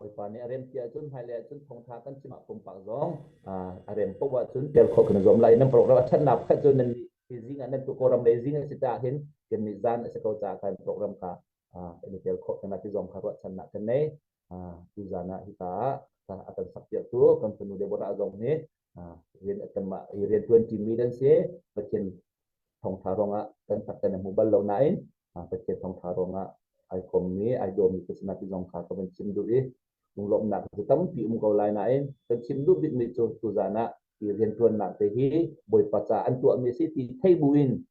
bồi phá này rem tia chun hai lệ chun phong thá căn chim phong bạc gióng rem bốc vào chun tel khó cần zoom lại năm program chân nạp khách chun nên thì riêng anh em tụ koram lấy riêng sẽ trả hin cái mizan sẽ câu trả cái program cả ini tel khó cần là zoom khá chân nạp cái này tu zana hita akan subject tu kan penuh dia borak zong ni rian akan mak rian 20 million se pecin thong tharonga kan takkan mobile lo nain pecin thong tharonga ai kom ni ai dom ni kesana ti zong kha ko ben sim du mung lom nak tam pi kau lai nain kan sim du bit ni tu zana rian tuan nak te hi boi pacha an tu mi si ti thei buin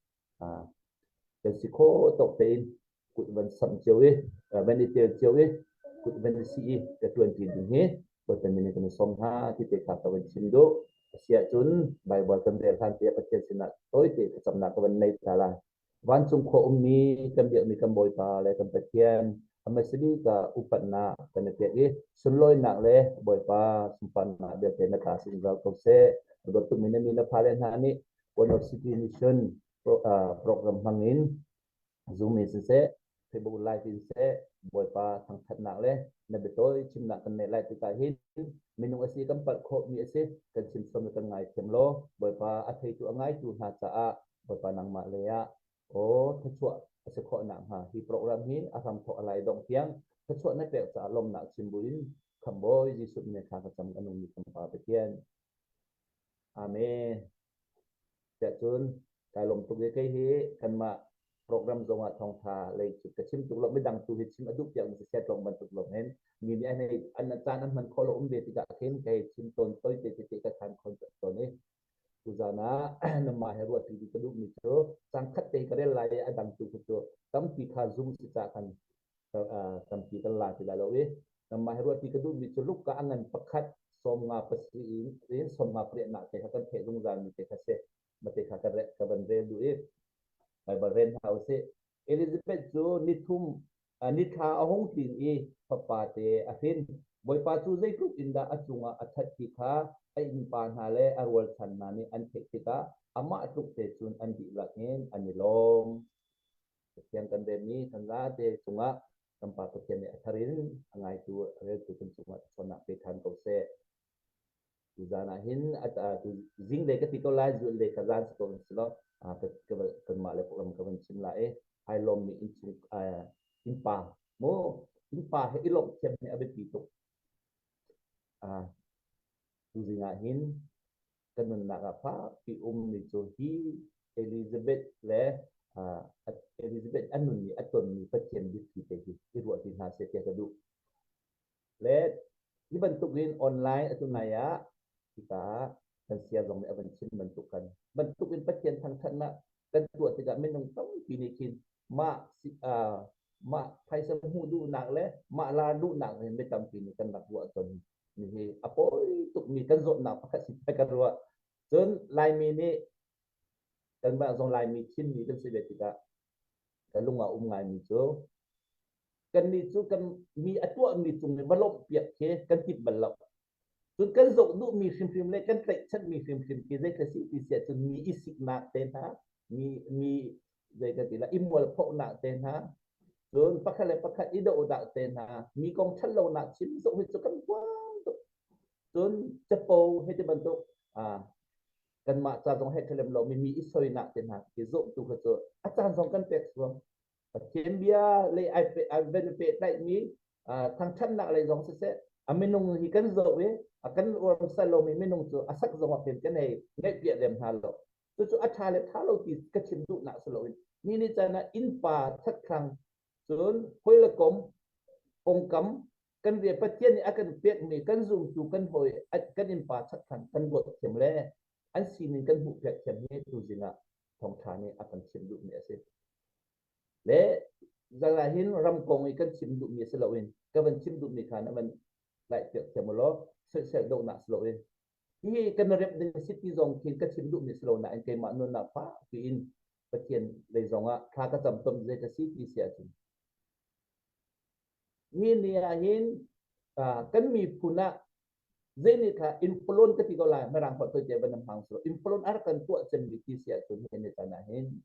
kan si kho tok tein kut ben sam chiu ben ni tel chiu kut ben si ke tuan ti ding he bukan ini kena somha kita kata bercindu siap cun Bible kembali han tiap pecah sinat oi ti kesam nak keban nai salah wan sung kho ummi kembali mi kemboi pa le kembetian amasini ka upat na kena tiap sunloi nak le boi pa sumpan na dia kena ka singgal kose betul mina palen ha ni one of city mission program mangin zoom ni se Facebook live in se boi pa thang that nak le na betoi chim nak kan lai ti ka hin minung asi kam pat kho mi ase kan sim som kan ngai kem lo boi pa athei tu angai tu na cha a boi pa nang ma le ya o thachua ase kho nak ha hi program hi asam tho alai dong tiang thachua na pe cha lom nak chim buin khamboi jisu ne kha ka cham anung ni kam pa pe kian amen cha chun kai lom tu ke hi kan ma program zonga thong tha le chut ka chim tu lo me dang tu hi chim aduk yang se set long ban tu lo hen ni ni ane an chan an man kholo be ti ka khen kai chim ton toi te ka khan khon to ne tu zana na ma he ro ti ka du ni cho sang khat te ka re la ya dang tu tu tam ti kha zum si cha kan tam ti ka la ti la lo we na ma he ro ti ka du ni cho luk ka angan pakhat som nga pasri in som nga pre na te ka kan the dung zan ni te ka se ma te ka re ka ban re du Bible ren house Elizabeth jo nithum nitha ahong tin papa te afin boy pa chu zai ku inda achunga athat ki kha ai in pa na le arwal than na ni an thek tika ama atuk te chun an di lakin anilom kian kan de mi thanga te chunga tampa to kian atharin angai tu re tu chunga sona pe than ko se zana hin ata jing de ka ti ko la ju le ka zan ko silo ke male program ke sim la ai lom ni in pa mo in pa he ilok chem ni abet pitu tu zinga hin kan na apa pi ni so hi Elizabeth le Elizabeth anun ni aton ni pacien di kita hi irwa tin ha se ka du le ni bentuk in online atu naya kita dan siap dong aban sim bentukin pacien thang thana dan tua tidak minum tong pinikin ma thai sam hu du nak le ma la du nak me tam pini kan nak buat ton ni apoi tuk mi kan zot nak pakat si pakat ruwa jon lai mi ni dan ba zong lai mi chin ni dan sebe tidak kan lunga ngai mi jo kan ni chu kan mi atua mi tung ni balok piak ke kan tip balok tu kan zok du mi sim le kan tek chat mi sim ki zai ka si ti sia tu mi isik nak ten ha mi zai ka ti la imwal pho nak ten ha don pakhat ido dak ten ha mi kong thalo nak sim zok hi chu kan wang tu don chapo he ti ban tu kan ma cha dong he thelem lo mi isoi nak ten ha ki zok tu ka chu achan dong kan tek suam chen bia le ai benefit dai mi thang chan nak le dong se aminung hi kan zo we akan orang salo mi minung tu asak zo mapin kan nei ngai pia dem halo tu acha le thalo ti ka chim du na salo ni chana in pa thak khang chun hoi la kom ong kam kan dia patien ni akan pek mi kan zum tu kan hoi kan in pa thak khang kan bot chem le an sin kan bu pek chem ni tu zina thong tha ni akan chim du ni ase le zalahin ram kong kan chim du mi salo win ka ban chim du mi khan man lại tiệc tiệc một ló sẽ độ nặng slow lên thì cái nó rep đến city dòng thì cái chim đụng bị slow lại cái mà nó nạp phá in và tiền để dòng á khá cái tầm tầm dây cái city sẽ chim nhìn đi nhìn cái mi puna dây này cả influence cái tiga lại mà rằng phải tôi chơi bên nằm hàng slow influence ở cái tuột chân bị kia sẽ chim cái này là hin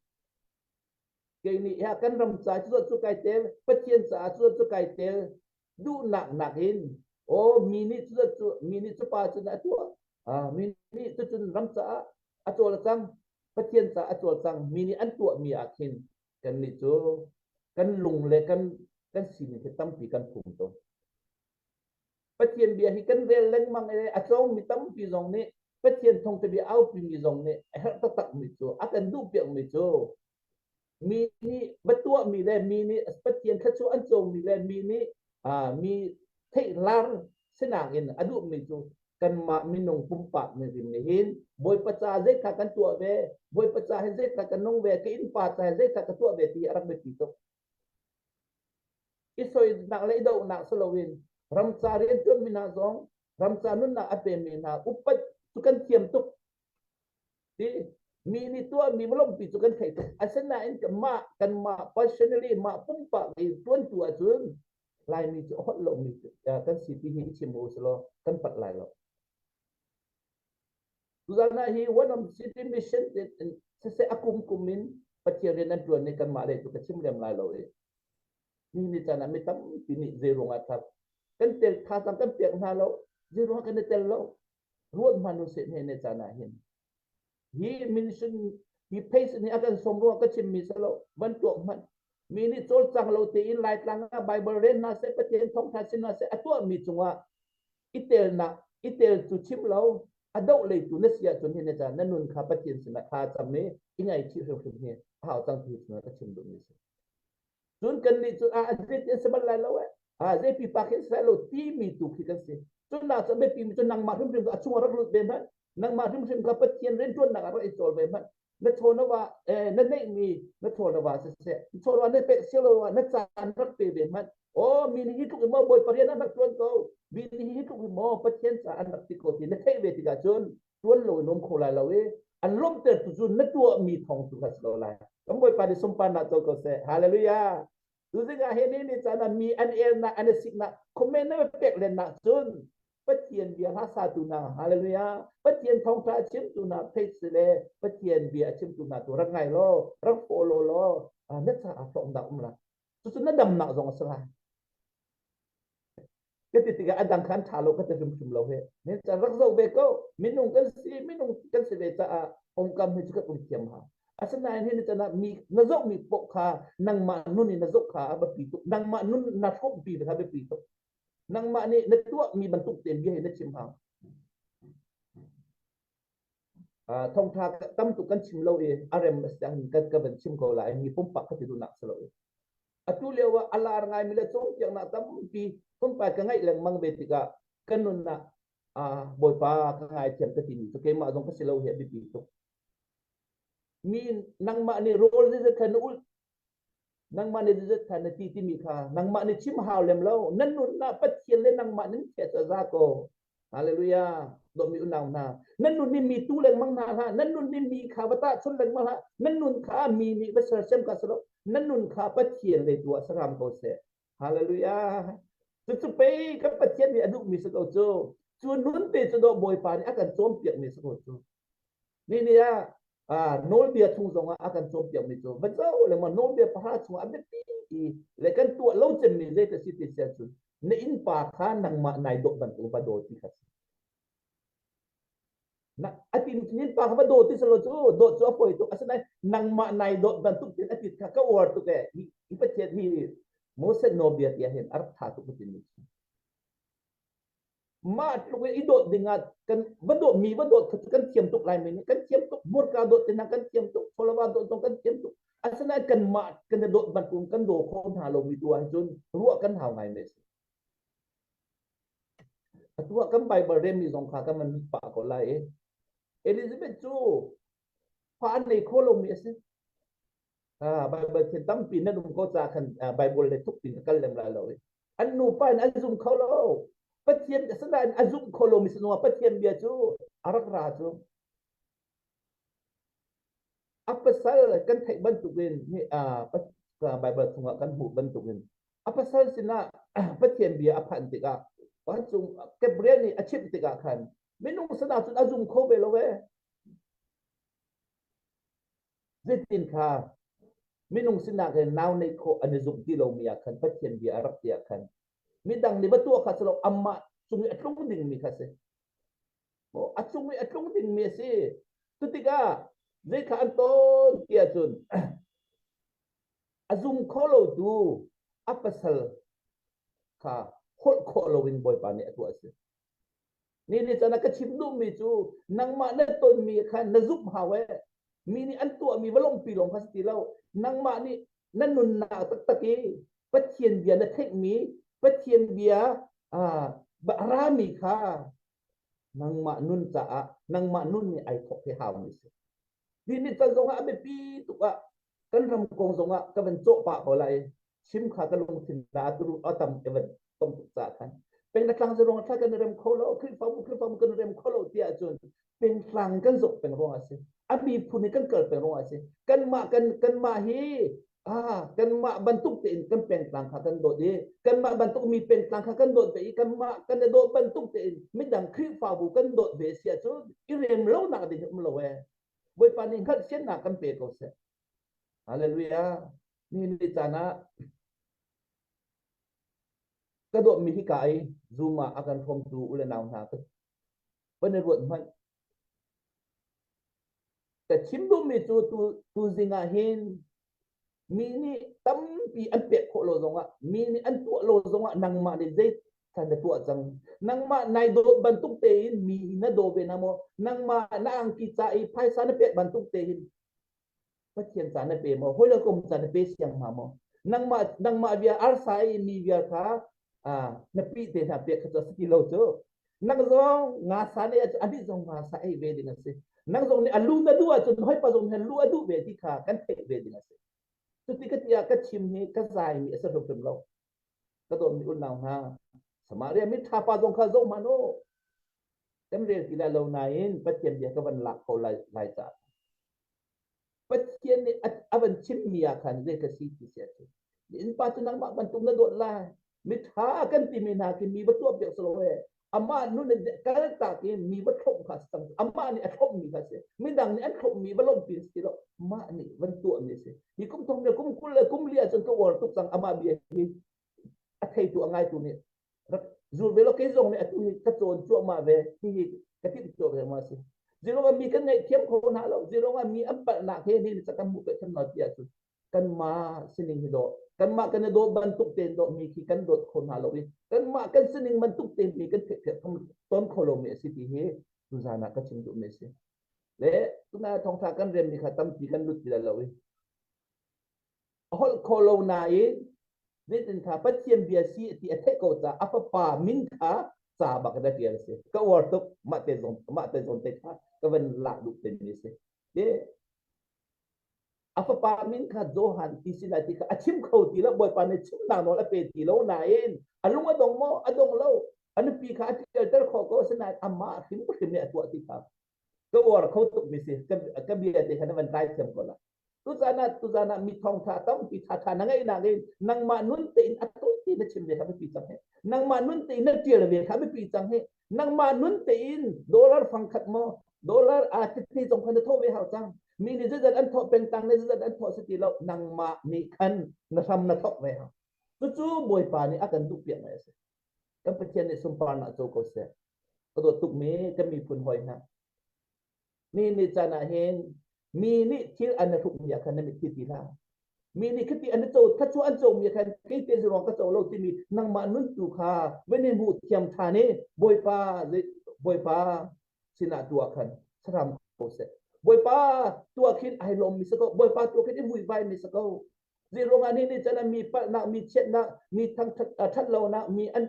cái này ha cái rầm trái chuột chuột cái tel bất tiền trái chuột chuột cái tel du nặng nặng hin oh mini tu pa tu na tu mini tu tu ram sa atol sang patien sa atol sang mini an tu mi akin kan ni tu kan lung le kan sin ke tam pi kan phum to patien bia hi kan vel leng mang e atong mi tam pi zong ni patien thong te bi au pi mi zong ni her ta tak mi tu akan du pi mi tu mini betua mi le mini patien kha chu an chong mi le mini mi thei lar senang in adu mi chu kan ma mi nong pum pa mi rim ni hin boy pacha zai kha kan tua ve boy pacha he zai kha kan nong ve ke in pa ta zai kha ka tua ve ti arak be ti to isoi nak le do nak solowin ram cha re tu mi na zong ram cha nun na ape mi na upat tu kan tiam tu ti mi ni tua mi belum pi tu kan kai tu asana in kan ma personally ma pum pa mi tuan tua chun lai mi chu hot lo mi kan si ti hi chim bo lo kan pat lai lo tu na hi one of city mission se akum kumin patire na tuan ni kan ma le tu ka chim lem lai lo e ni chana mi tam pi ni zero ngata kan tel tha sam kan piak na lo zero kan tel lo ruot manu se ne chana hin hi mission hi pace ni akan somro ka chim mi salo ban to man mi ni chol chang lo te in lai tlang bible ren na se patien thong tha sin na se atwa mi chunga itel tu chim lo adau le tu na sia chun ne cha nanun kha patien sin na kha cham me ingai chi ro ro ne hao tang tu na ka chim do mi se chun kan ni chu azet se ban lai lo ze pi pa khen sa lo ti mi tu ki kan se chun na cha be pi mi chun nang ma rim rim ka chung ra lu be man nang ma rim rim ka patien ren tuan na ra i chol be man na thona wa na nei mi na thona wa se thona wa na pe se lo wa na chan rak pe be man oh mi ni tu mo boy parian na tuan ko mi ni tu mo patien sa an rak ti ko ti na thei ve ti ka chun tuan lo nom kho lai lo we an lom te tu chun na tu mi thong tu ka lo lai kam boy pa di sum pa na to ko se hallelujah tu zinga he ni chana mi an el na an sik na komen na pek len na chun patien bia ha sa tu na hallelujah patien thong tha chim tu na phei se le patien bia chim tu na tu rak ngai lo rak fo lo na cha a thong da la tu na dam na zong sa cái thì cái anh đang khán thả lo cái thì chúng lo hết nên cha rak zo be ko minung kan se be cha ông kam hi chu ka tiam ha asana ni cha na mi na zo mi po kha nang ma nun ni na zo kha ba pi tu nang ma nun na thok pi ba be pi tu nang ma ni na tu mi ban tu tem bi na chim ha thông tha tâm tu kan chim lo e rm sang ka ban chim ko la ni pum pa ka ti du nak selo atu lewa alar ngai mi le chong yang na tam pi pum pa ka ngai leng mang be ti ka kanun na boy pa ka ngai tiam ka ti ni to ke ma jong ka selo he bi pi to mi nang ma ni rol ni kan ul nang ma ni de kan ti ti mi kha nang ma ni chim haw lem lo nan nun na pat chien le nang ma nin che za ko hallelujah do mi unang na nan nun ni mi tu leng mang na ha nan nun ni mi kha bata chun leng ma ha nan nun kha mi ni ba ser sem ka selo nan nun kha pat chien le tu saram ko se hallelujah tu tu pe ka pat chien ni adu mi se ko cho chu nun te cho do boy pa ni akan chom piak mi se ko cho ni ya nol bia chung zong akan chom piak mi cho ba zo le ma nol bia pa chung a be ti le kan tu lo chen ni le ta si ti se chu ne in pa kha nang ma nai do ban tu ba do ti kha na atin nin pa ba do ti selo chu do chu apoi tu asana nang ma nai do ban tu ti atit kha ka war tu ke I pa chet hi mo se no bia ti hen ar tha tu ti ni ma lu ke I do dingat kan ba do mi ba do kan chiam tu lai mi kan chiam tu bur ka do ti na kan chiam tu followa do tu kan chiam tu asana kan ma kan do ban tu kan do khon ha lo mi tu an chun ruwa kan hau ngai me atua kan bible rem mi zong kha kan man pa ko lai Elizabeth chu pa nei kholo mi ase bible chen tam pin na dum ko cha khan bible le tuk pin kal lem la lo an nu pa an zum kholo patien sa da an zum kholo mi sno patien bia chu arak ra chu apasal kan thai ban tu gen ni bible thunga kan hu ban tu gen apasal sina patien bia aphan ti ka pan chung Gabriel ni achip ti ka khan minung sa da chu azum kho be lo we zitin kha minung sina ke naw nei ko an zum ti lo mi akan patien bia arak ti akan midang ni batu kha selo amma sungi atlung ding mi khase o asungi atlung ding mi se tutika zai ka anton kia chun azum kholo tu apasal ka hol kholo win boy pa ni atu ase ni chana ka chimdu mi chu nang ma na ton mi khan na zup hawe mi ni an tu mi balong pi long khas ti lo nang ma ni nan nun na tak taki pathian bia na thek mi pathian bia ba ra mi kha nang ma nun cha nang ma nun ni ai thok he haw mi se ni tan zonga abe pi tu ka kan ram kong zonga ka ben cho pa ho lai chim kha ka long thin da tu atam ke ben tom tu cha khanเป็นนักลังจะรองถ้ากันเริ่มเขาแล้วขึ้นฟ้ากันเริ่มเขาแล้วที่อาจารย์เป็นคลังกันจบเป็นรองอาศัยอาบีพูนี่กันเกิดเป็นรองอาศัยกันมาฮีกันมาบรรทุกเต็นกันเป็นคลังขากันโดดดีกันมาบรรทุกมีเป็นคลังขากันโดดไปกันมากันโดดบรรทุกเต็นไม่ดังขึ้นฟ้าบุกันโดดเบียเสียจุดอีเรียมเล่าหนักดิมันละเว้ยเว้ยปานิขัดเช่นหนักกันเปรก็เสียฮาเลลูยานี่นิจานะกระโดดมีที่กายซูมาอาการคมดูอุลนาวนาตึวันในรวดมันแต่ชิมดูมีตูซิงาเฮนมีนี่ตั้มปีอันเปียกโคโลซงะมีนี่อันตัวโลซงะนังมาในเจทันตัวจังนังมาในโดบรรทุกเตนมีนาโดเบนามอนังมานาอังกิจาอีไพศาลเปียกบรรทุกเตนพระเทียนสารเปียมอห้อยละกรมสารเปียเสียงมามอนังมาเบียอาร์ไซมีเบียค่ะnapi te na pe khato skilo cho nang zong nga sa ne adi zong nga sa ai ve ding ase nang zong ni alu na duwa chun hoi pa zong lu adu ve ti kha kan te ve ding ase tu ti ka tia ka chim ni ka zai mi asa rom rom lo ka do mi un naw ha samaria mi tha pa zong kha zong ma no tem re ti la lo na in patien dia ka van la ko lai cha patien ni avan chim mi ya khan ve ka si ti se in pa tu nang ma ban tum na do la mitha kan ti mina ki mi batu pek solo he amma nu ne karakta ki mi bathom khas tam amma ni athom mi khase mi dang ni athom mi balom pin stilo ma ni ban tu ni se hi kum thong ne kum lia chen ko wor tuk sang amma bi hi athai tu angai tu ni zur velo ke zong ne atu ka chon chu ma ve hi ka ti chu ve ma se zero ma mi kan ngai thiam ko na lo zero ma mi am pa na he ni sa kam bu pe tham na ti atu kan ma sining hi do kan ma kan do bantuk ten do mi ki kan dot khon halowi kan ma kan sining bantuk ten mi kan thek thek thom ton kholo me si ti he tu zana ka chim du me se le tu na thong tha kan rem ni khatam ti kan lut ti la lowi hol kholo na e ne tin tha pat chiam bia si ti athe ko cha apa pa min kha sa ba ka da ti se ka war tok ma te zon te kha ka ven la du ten ni se de apa pa min kha johan ti sila ti kha achim kho ti la boy pa ne chim na no la pe ti lo na in alung adong mo adong lo anu pi kha ti ter kho ko sana amma khim ko khim ne atwa ti kha ko war kho tuk mi se ka bi te kha na van tai chem ko la tu zana mi thong tha tam pi tha na ngai nang ma nun te in atoi ti na chim de kha pi chang he nang ma nun te na ti le kha pi chang he nang ma nun te in dollar phang khat mo dollar a ti jong khan tho ve hao changมีนี่จะอันทอเป็นตังนี่จะอันทอสติเรานังมานี่คันนะทำนะทอกไว้ฮะก็จู่บอยปานี่อาการตุกเปียกไหมสิกันเป็นเช่นในสมปานะโจก็เสียก็ตัวตุกเมก็มีผลหอยฮะมีนี่จะน่าเห็นมีนี่ที่อันนั้นทุกอย่างคันนั้นมีที่ตีละมีนี่คือที่อันนั้นโจถ้าจู่อันโจมีคันกี่เตียนรองก็โจเราที่มีนังมานุ่นตุค่ะเว้นในหูเทียมทานี่บอยปาสินาตัวคันสรามโคเสบอยป้าตัวคิดไอลมมีสกบอยป้าตัวคิดไอวุ่นวายมีสกซีโรงงานนี้จะมีปะนะมีเช็ดนะมีทั้งทัดเรานะมีอั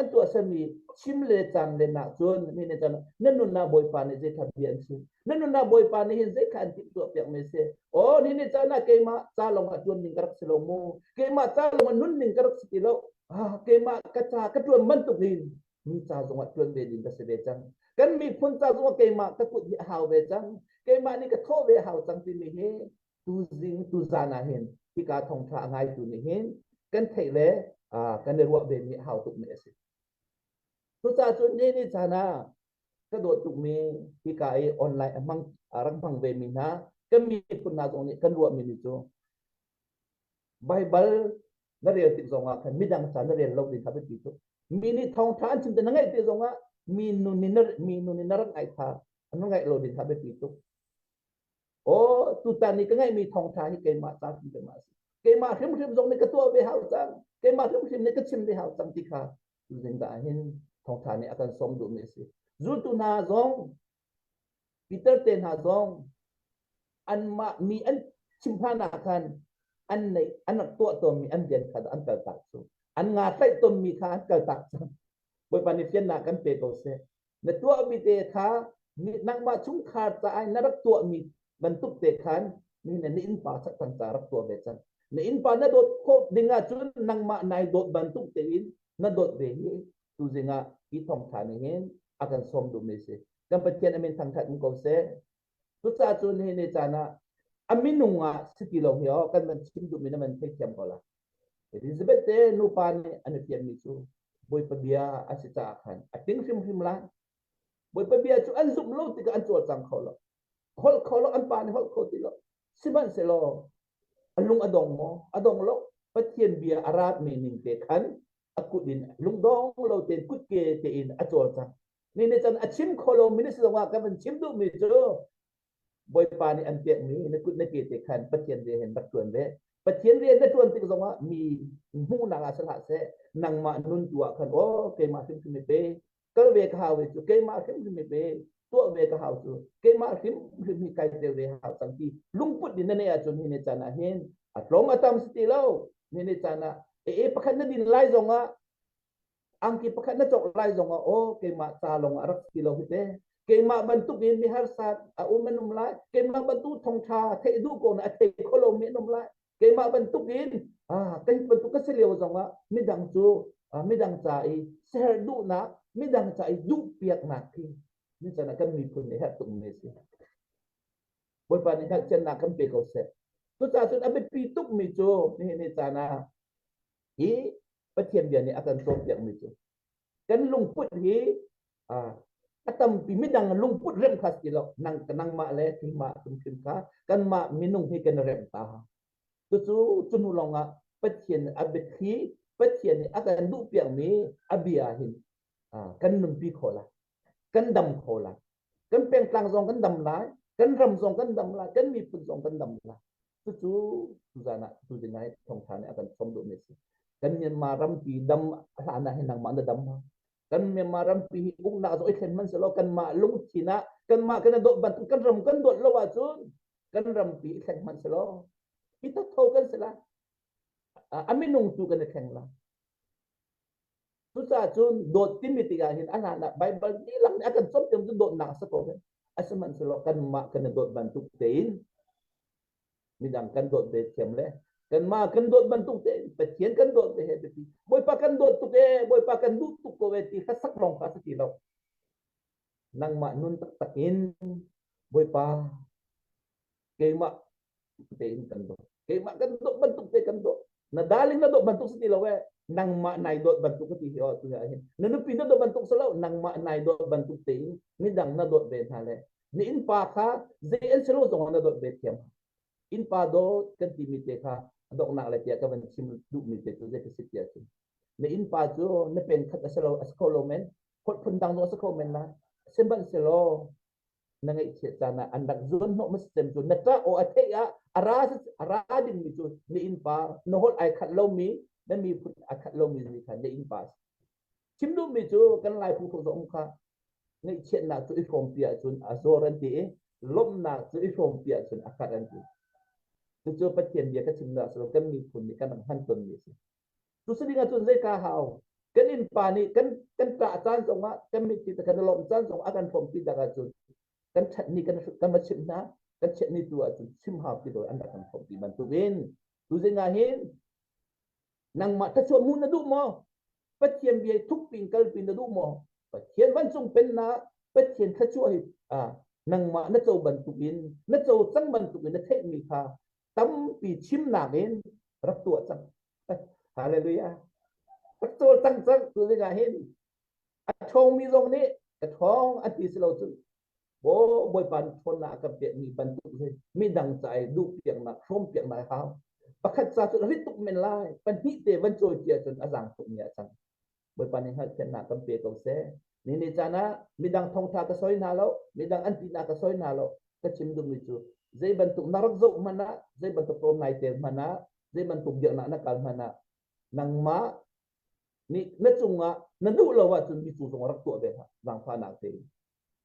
นตัวสมีชิมเลจังเลนะจนนี่เนี่ยจะนั่นนุ่นนาบอยป้าเนี่ยจะทำเบียนซินั่นนุ่นนาบอยป้าเนี่ยเห็นจะขันติดตัวเปียกไม่เสียโอ้นี่เนี่ยจะน่าเกมาจ้าลงมาจนหนึ่งกระสโลโมเกมาจ้าลงมานุ่นหนึ่งกระสกิโลเกมากระจากระจวนมันตุกินมีจ้าลงมาจนเบดินกระเสเบจังกันมีคนจ้าลงมาเกมากระกุดหาวเบจังเกมานี่ก็โทษเวหาจังที่มีเฮตูซิงตูซานาเห็นที่การท่องทางไงตูนี่เห็นกันเทเลกันในรัวเบมีหาวตุกเมสิตุซาจุนนี่จานะก็โดดตุกเมที่การออนไลน์มังรังพังเวมีนะก็มีคนนาตรงนี้กันรัวมีนิโจไบเบิลนั่นเรียนติดสองอ่ะกันไม่ดังสารนั่นเรียนลบดินทับไปติด mini thong than chim tan ngai te zonga mi nu ni narak ai tha anu ngai lo din tha be pitu o tu tan ni ka ngai mi thong than ni ke ma ta ki ma ke ma hrim zong ni ka to be hau chang ke ma hrim ni ka chim be hau chang ti kha zeng da hin thong than ni akan som du me si zu tu na zong Peter ten ha zong an ma mi an chim pha na kan an nei an to mi an den kha an ta su an nga sai to mi kha an ta bôi pan phiên na kan pe ko se na tua mi te kha mi nang ma chung kha ta ai na rak tua mi ban tuk te khan ni na ni in pa sa tan ta rak tua be chan na in pa na dot ko dinga chun nang ma nai dot ban tuk te in na dot ve hi tu zinga i thong tha ni hen akan som du me se kan pa chen amen thang that ko se tu cha chun he ne cha na aminunga sikilo hyo kan man chim du mi na man pe kyam ko la Elizabeth te nu pa ni an pian mi chu bôi pabia asita akan ating sim la bôi pabia chu an zum lo ti ka an chu chang kholo an pa ni hol ko ti lo siman se lo alung adong lo patien bia arat me ning te khan akut din lung dong lo ten kut ke te in a chu chang ni ne chan achim kholo minis lo wa ka man chim du mi chu bôi pa ni an pe mi ne kut ne ke te khan patien de hen dak tuan ve patien de ne tuan ti ko wa mi mu na ga sa se nang ma nun tua khan o ke ma sim sim pe kal ve ka hawe chu ke ma sim sim pe tua ve ka haw chu ke ma sim sim kai te ve haw sang ti lung put din ne ya chun ne chana hen at long atam sti lo ne chana pakhat na din lai zonga ang ki pakhat na chok lai zonga o ke ma cha long arak sti lo hite ke ma bantu bin mi har sat a umenum lai ke ma bantu thong tha the du ko na the kholo me num lai ke ma bantu bin cái phần tu cái sẽ liệu rằng mi đằng chú mi đằng chạy xe đủ na mi đằng chạy đủ việc na khi như thế là cái mi phun để hết tụng này xí bởi vì những cái chân là cái việc của sẽ tôi ta tôi đã bị pi túc mi chúนี่นี่จานะอีประเทียนเดียนี่akan so việc mi chú kan lung put hi atam pi mi dang lung put rem khas kilo nang ma le ki ma tum kim ka kan ma minung hi kan rem ta tu chu chu nu longa pathian abethi pathian akan du piang mi abia hin kan num pi khola kan dam khola kan peng tlang zong kan dam lai kan ram zong kan dam lai kan mi pun zong kan dam lai tu chu tu zana tu dinai thong than akan som do me kan yen ma ram pi dam ana hin nang ma na dam kan me ma ram pi ung na zo ikhen man selo kan ma lung china kan ma kan do ban kan ram kan do lo wa chun kan ram pi ikhen man selo kita thau kan sela amin nung tu kan kheng la tu sa chun dot timiti ga hin ana na bible ni lang akan som tem dot na sa ko asaman selo kan ma kan dot ban tu tein midang kan dot de tem le kan ma kan dot ban tu tein patien kan dot de he ti boy pa kan dot tu ke boy pa kan du tu ko we ti sak long ka ti lo nang ma nun tak takin boy pa ke ma tein kan dot ke ma kan dot ban tu te kan dot nadaling na do bantuk sa tilaw nang ma nai do bantuk ti o tu ya hin nanu pina do bantuk sa law nang ma nai do bantuk ti ni dang na do ben hale ni in pa kha zen selo zong na do be tiam in pa do kan ti mi te kha do na la tia ka ban sim du mi te tu ze ka sit ya tu ni in pa jo na pen khat selo askolo men khot phun dang do sa ko men na semban selo na ngai che sana andak zon no mustem tu nata o athe ya ara din mi tu ni in pa no hol ai khat lo mi na mi put a khat lo mi ni khan ni in pa chim du mi tu kan lai pu ko zong kha ngai che na tu i from pia chun azoran ti lom na tu i from pia chun akhat an tu tu patien dia ka chim na so kan mi pun ni kan han ton mi tu sedinga tu zai ka hao kan in pa ni kan ta chan zong ma kan mi ti kan lom chan zong akan from pi da ka chun kan chat ni kan ma chim na kan chat ni tu atu chim ha pi do anda kan phong ti ban tu win tu zinga hin nang ma ta chu mu na du mo pathian bi thuk pin kal pin na du mo pathian ban chung pen na pathian tha chu hi nang ma na chou ban tu in na chou chang ban tu in na thek mi kha tam pi chim na gen rak tu chang hallelujah rak tu chang chang tu zinga hin a thong mi zong ni a thong a ti selo chu bố bôi pan thôn na cầm tiền mi pan tụ thế mi đằng chạy đu tiền na không tiền na hao bắt khách ra sự rít tụ men lai pan hít tiền vẫn trôi tiền cho azang tụ nhà sang boy pa ni hat ken na kam pe ko se ni chana midang thong tha ka soi na lo midang anti na ka soi na lo ka chim dum ni chu zai ban tu narak zo mana zai ban tu prom nai te mana zai ban tu ya na kal mana nang ma ni na chunga na du lo wa chun bi chu song rak tu be nang pha na te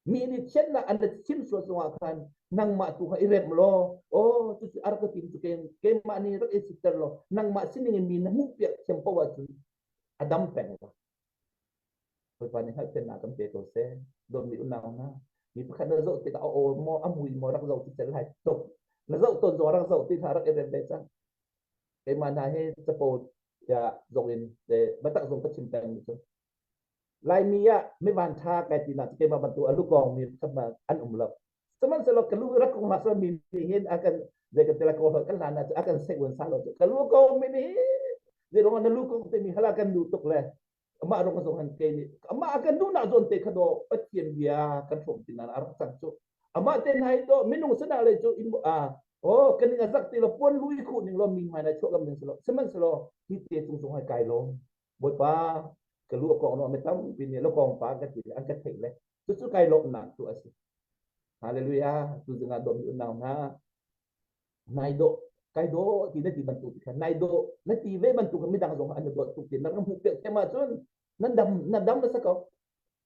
mi ni chen na an chim so so kan nang ma tu ha irem lo o tu ar ka tim tu ke ma ni rak isiter lo nang ma sin ni mi na mu pia chem po wa chun adam pen ka boy pa ni ha chen na kam pe to se don mi una na mi pa khana zo te ka o mo amui mo rak zo ti chen lai to na zo ton zo rak zo ti tha rak irem be cha ke ma na he support ya zo in de ba ta zo ka chim pen ni lai mia me van tha ka ti na ke ba bantu alu kong mi sama an umlap teman selo kelu rak kong masra mi hin akan de ka tela ko kan lana akan se wen salo kelu kong mi ni de ro na lu kong te mi halakan du tok le ma ro ko so han ke ni ma akan du na zon te khado patiem dia kan thom tin na ar sang chu ama te nai to minung sana le chu o kan ni zak ti lo pon lui khu ning lo mi ma na chu kam ning selo seman selo ti te tung song hai kai lo boi pa cái lúa con nó mới tắm vì nó còn phá cái gì ăn cái thịt đấy chút chút cây lộn nặng tụi ấy hallelujah tu dengan dom nào na nai do cây do thì nó chỉ bằng tụi cái nai do nó chỉ với bằng tụi cái mới đang dùng ăn được tụi tiền nó không phục cái mà chun nó đâm nó sao có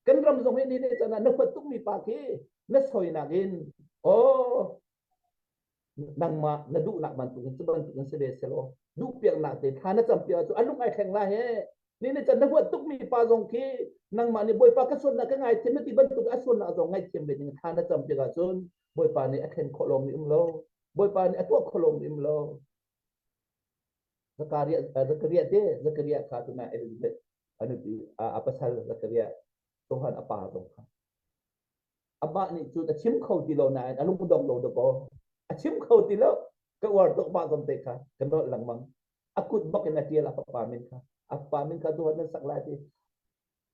cái râm dùng cái này cho nên nó phải tụi mi pa cái nó soi nặng in ô nang ma na du nak bantu sebab tu sede selo du piang nak te thana cham pia tu anung ai kheng la he ni ne chan na huat tuk mi pa jong ki nang ma ni boy pa ka son na ka ngai tem ti ban tu a son na jong ngai tem be ni thana cham pia ga chon boy pa ni a khen kholom ni lo boy pa ni a tu kholom ni lo zakaria ka tu na elizabeth anu ti apa sal zakaria Tuhan apa dong apa ni chu ta chim khau ti lo na anung dong lo do ko achim khau ti lo ka war to ba gom te ka kan do lang mang akut bak na ti la pa min ka do na sak la ti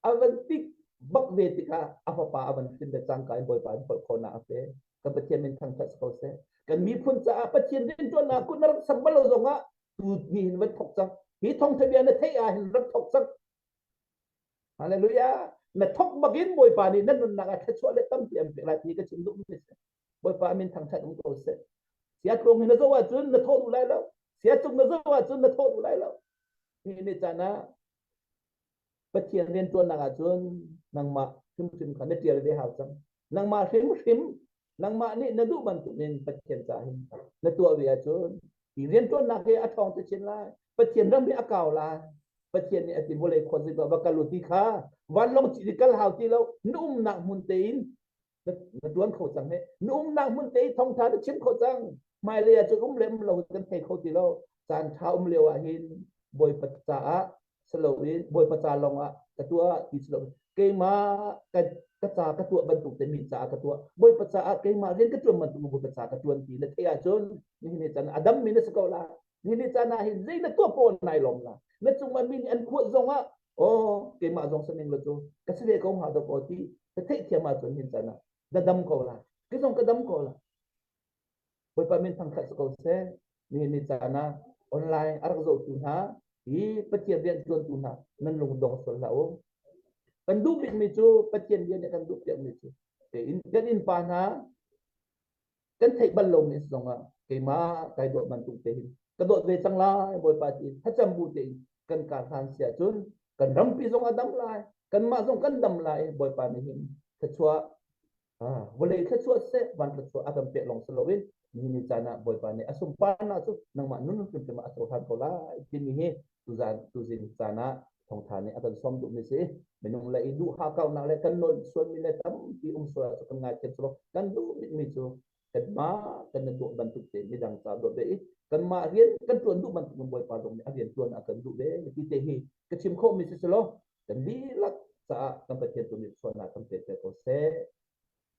avan tik bak ve ti ka apa pa avan tin de chang kai boy pa ko na ate ka patien min thang ta ko se kan mi phun cha patien din to na ku nar sambal lo nga tu ni hin mat thok chang hi thong the bian na thei a hin rak thok chang hallelujah na thok bagin boy pa ni nan na ka thachwa le tam ti am pe la ti ka chim du ni boy pa min thang that ko se sia krong ni zo wa chun na tho du lai lo sia chung na zo wa chun na tho du lai lo ni chana patien ren tuan na chun nang ma thim khan ne tiar de ha chang nang ma hrim nang ma ni na du ban tu nen patien cha hin na tu wi a chun ti ren tuan na ke a thong te chin lai patien ram bi a kaw la patien ni ati mole ko zi ba ka lu ti kha wan long chi kal hau ti lo num nak mun tein na tuan ko chang he num nak mun te thong tha de chin ko chang mai le chu lem lo kan te ko ti lo chan tha le wa hin boy pat cha Slowly boy pacha long a katua ti slow ke ma ka cha ka tu ban tu te mi cha ka tu boy pacha a ke ma ren ka tu man tu boy pacha ka tu ti na te a chon ni chan adam mi na skola ni chan na hin zai na tu po nai long la na chung man min an khu zong a o ke ma zong saning lo tu ka se ko ma do po ti te te tia ma chon hin chan na da dam ko la ke zong ka dam ko la boy pa min thang kha ko se ni chan na online ar zo tu ha i patien dia tuan tuna nan long dong sol lao kan du bit mi chu patien dia kan du piak mi chu te in kan in pa na kan thai ban long ni song a ke ma kai do man tu te hin ka do ve chang la boy pa ti ha cham bu te kan ka than sia chun kan ram pi song adam lai kan ma song kan dam lai boy pa ni hin ka chua boleh ka chua se ban ka chua adam pe long solowin ni chana boy pa ni asum pa na chu nang ma nun kun te ma so han ko la ti ni he tu zin sana thong thani akan som du ni se menung la idu ha kau na le kan no suan mi le tam pi so kan ngai chen so kan du mi chu kan ma kan du ban tu te mi dang sa do be kan ma rian kan tuan du ban tu boy pa dong ni rian tuan akan du be ti te hi ka chim kho mi se lo kan di lak sa kan pa chen tu mi so na kan te ko se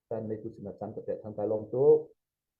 kan le tu sina sang ka te thang ta long tu